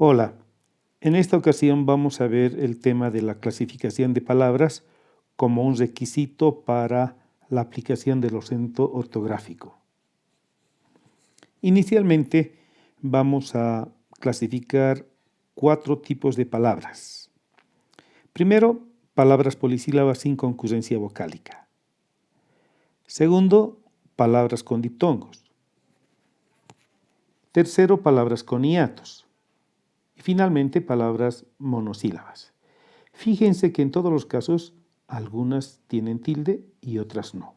Hola, en esta ocasión vamos a ver el tema de la clasificación de palabras como un requisito para la aplicación del acento ortográfico. Inicialmente vamos a clasificar 4 tipos de palabras. Primero, palabras polisílabas sin concurrencia vocálica. Segundo, palabras con diptongos. Tercero, palabras con hiatos. Y finalmente, palabras monosílabas. Fíjense que en todos los casos, algunas tienen tilde y otras no.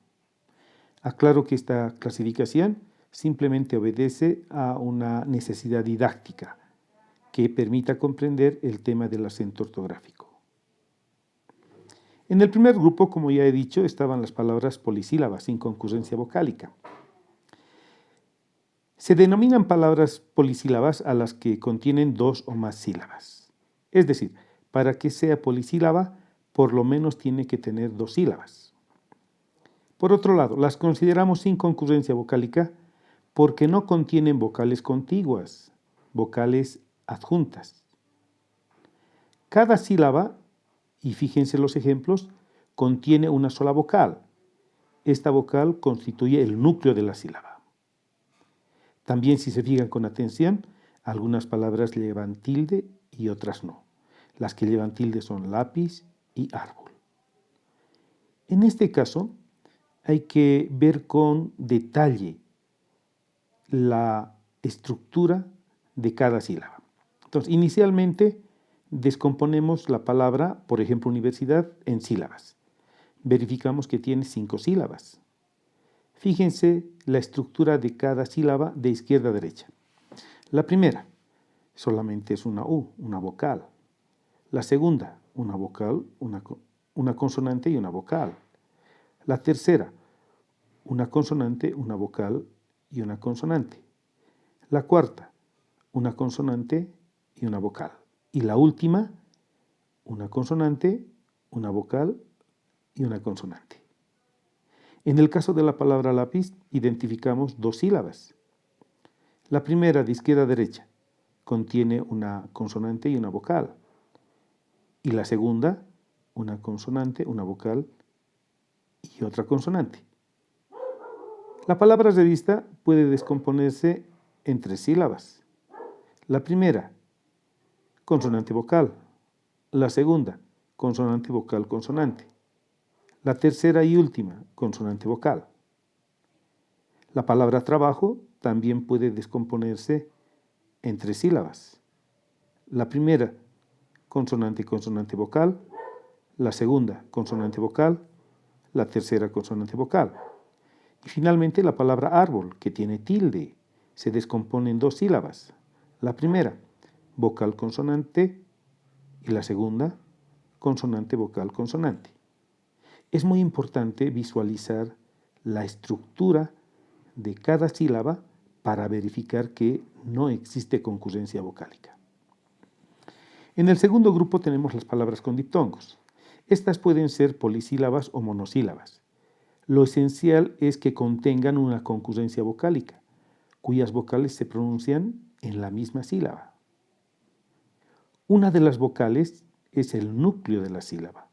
Aclaro que esta clasificación simplemente obedece a una necesidad didáctica que permita comprender el tema del acento ortográfico. En el primer grupo, como ya he dicho, estaban las palabras polisílabas sin concurrencia vocálica. Se denominan palabras polisílabas a las que contienen 2 o más sílabas. Es decir, para que sea polisílaba, por lo menos tiene que tener 2 sílabas. Por otro lado, las consideramos sin concurrencia vocálica porque no contienen vocales contiguas, vocales adjuntas. Cada sílaba, y fíjense los ejemplos, contiene una sola vocal. Esta vocal constituye el núcleo de la sílaba. También, si se fijan con atención, algunas palabras llevan tilde y otras no. Las que llevan tilde son lápiz y árbol. En este caso, hay que ver con detalle la estructura de cada sílaba. Entonces, inicialmente descomponemos la palabra, por ejemplo, universidad, en sílabas. Verificamos que tiene 5 sílabas. Fíjense la estructura de cada sílaba de izquierda a derecha. La primera solamente es una U, una vocal. La segunda, una vocal, una consonante y una vocal. La tercera, una consonante, una vocal y una consonante. La cuarta, una consonante y una vocal. Y la última, una consonante, una vocal y una consonante. En el caso de la palabra lápiz, identificamos 2 sílabas. La primera, de izquierda a derecha, contiene una consonante y una vocal. Y la segunda, una consonante, una vocal y otra consonante. La palabra revista puede descomponerse en 3 sílabas. La primera, consonante vocal. La segunda, consonante vocal consonante. La tercera y última, consonante vocal. La palabra trabajo también puede descomponerse en 3 sílabas. La primera, consonante consonante vocal. La segunda, consonante vocal. La tercera, consonante vocal. Y finalmente la palabra árbol, que tiene tilde, se descompone en 2 sílabas. La primera, vocal consonante, y la segunda, consonante vocal consonante. Es muy importante visualizar la estructura de cada sílaba para verificar que no existe concurrencia vocálica. En el segundo grupo tenemos las palabras con diptongos. Estas pueden ser polisílabas o monosílabas. Lo esencial es que contengan una concurrencia vocálica, cuyas vocales se pronuncian en la misma sílaba. Una de las vocales es el núcleo de la sílaba.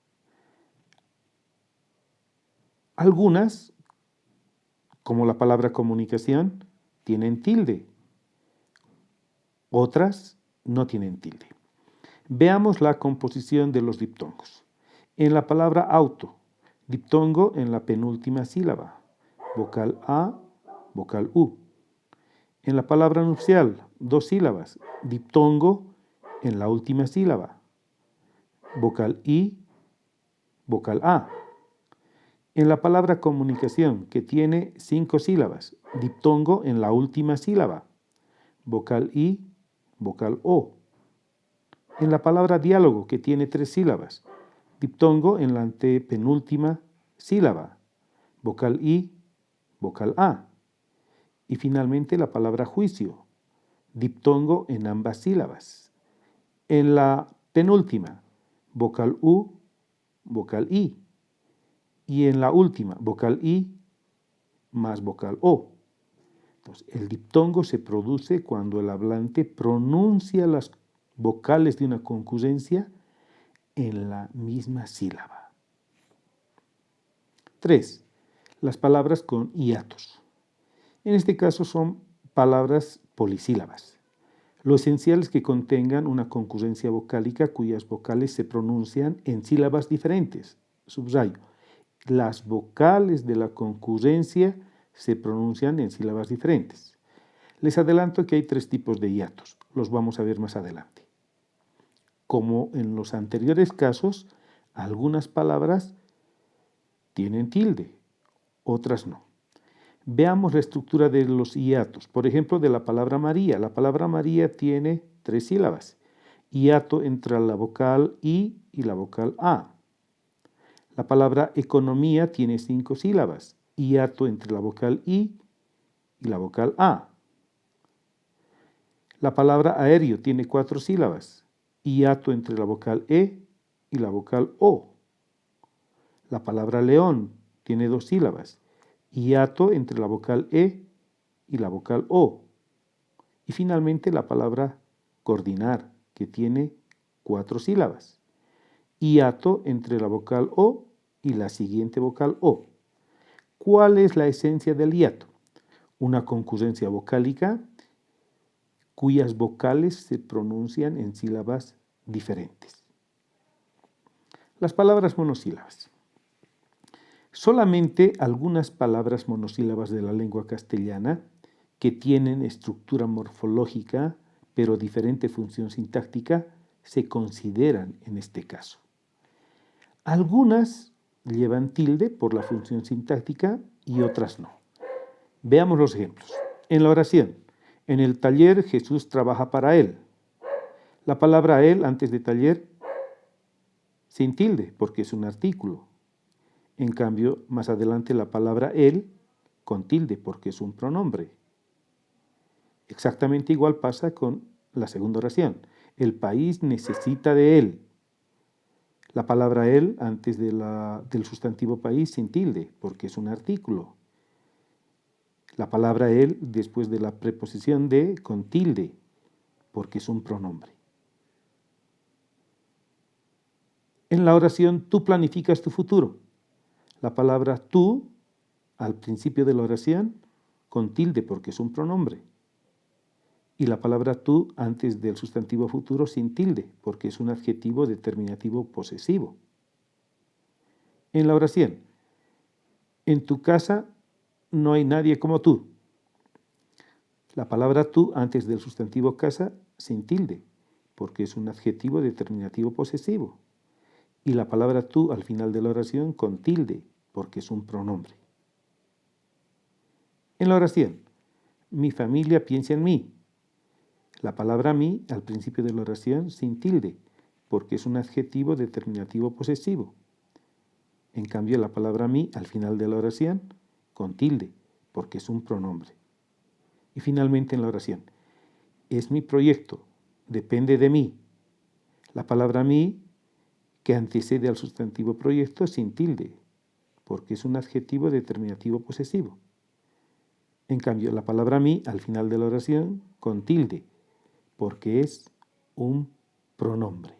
Algunas, como la palabra comunicación, tienen tilde. Otras no tienen tilde. Veamos la composición de los diptongos. En la palabra auto, diptongo en la penúltima sílaba, vocal A, vocal U. En la palabra nupcial, 2 sílabas, diptongo en la última sílaba, vocal I, vocal A. En la palabra comunicación, que tiene 5 sílabas, diptongo en la última sílaba, vocal I, vocal O. En la palabra diálogo, que tiene 3 sílabas, diptongo en la antepenúltima sílaba, vocal I, vocal A. Y finalmente la palabra juicio, diptongo en ambas sílabas. En la penúltima, vocal U, vocal I. Y en la última, vocal I más vocal O. Entonces, el diptongo se produce cuando el hablante pronuncia las vocales de una concurrencia en la misma sílaba. 3. Las palabras con hiatos. En este caso son palabras polisílabas. Lo esencial es que contengan una concurrencia vocálica cuyas vocales se pronuncian en sílabas diferentes. Subrayo, las vocales de la concurrencia se pronuncian en sílabas diferentes. Les adelanto que hay 3 tipos de hiatos. Los vamos a ver más adelante. Como en los anteriores casos, algunas palabras tienen tilde, otras no. Veamos la estructura de los hiatos. Por ejemplo, de la palabra María. La palabra María tiene 3 sílabas. Hiato entre la vocal I y la vocal A. La palabra economía tiene 5 sílabas. Hiato entre la vocal I y la vocal A. La palabra aéreo tiene 4 sílabas. Hiato entre la vocal E y la vocal O. La palabra león tiene 2 sílabas. Hiato entre la vocal E y la vocal O. Y finalmente la palabra coordinar, que tiene 4 sílabas. Hiato entre la vocal O y la siguiente vocal O. ¿Cuál es la esencia del hiato? Una concurrencia vocálica cuyas vocales se pronuncian en sílabas diferentes. Las palabras monosílabas. Solamente algunas palabras monosílabas de la lengua castellana que tienen estructura morfológica pero diferente función sintáctica se consideran en este caso. Algunas llevan tilde por la función sintáctica y otras no. Veamos los ejemplos. En la oración, en el taller Jesús trabaja para él. La palabra él antes de taller sin tilde porque es un artículo. En cambio, más adelante la palabra él con tilde porque es un pronombre. Exactamente igual pasa con la segunda oración. El país necesita de él. La palabra él antes del sustantivo país sin tilde porque es un artículo. La palabra él después de la preposición de con tilde porque es un pronombre. En la oración tú planificas tu futuro. La palabra tú al principio de la oración con tilde porque es un pronombre. Y la palabra tú antes del sustantivo futuro sin tilde porque es un adjetivo determinativo posesivo. En la oración, en tu casa no hay nadie como tú. La palabra tú antes del sustantivo casa sin tilde porque es un adjetivo determinativo posesivo. Y la palabra tú al final de la oración con tilde porque es un pronombre. En la oración, mi familia piensa en mí. La palabra mí al principio de la oración sin tilde porque es un adjetivo determinativo posesivo. En cambio, la palabra mí al final de la oración con tilde porque es un pronombre. Y finalmente en la oración, es mi proyecto, depende de mí. La palabra mí que antecede al sustantivo proyecto sin tilde porque es un adjetivo determinativo posesivo. En cambio, la palabra mí al final de la oración con tilde porque es un pronombre.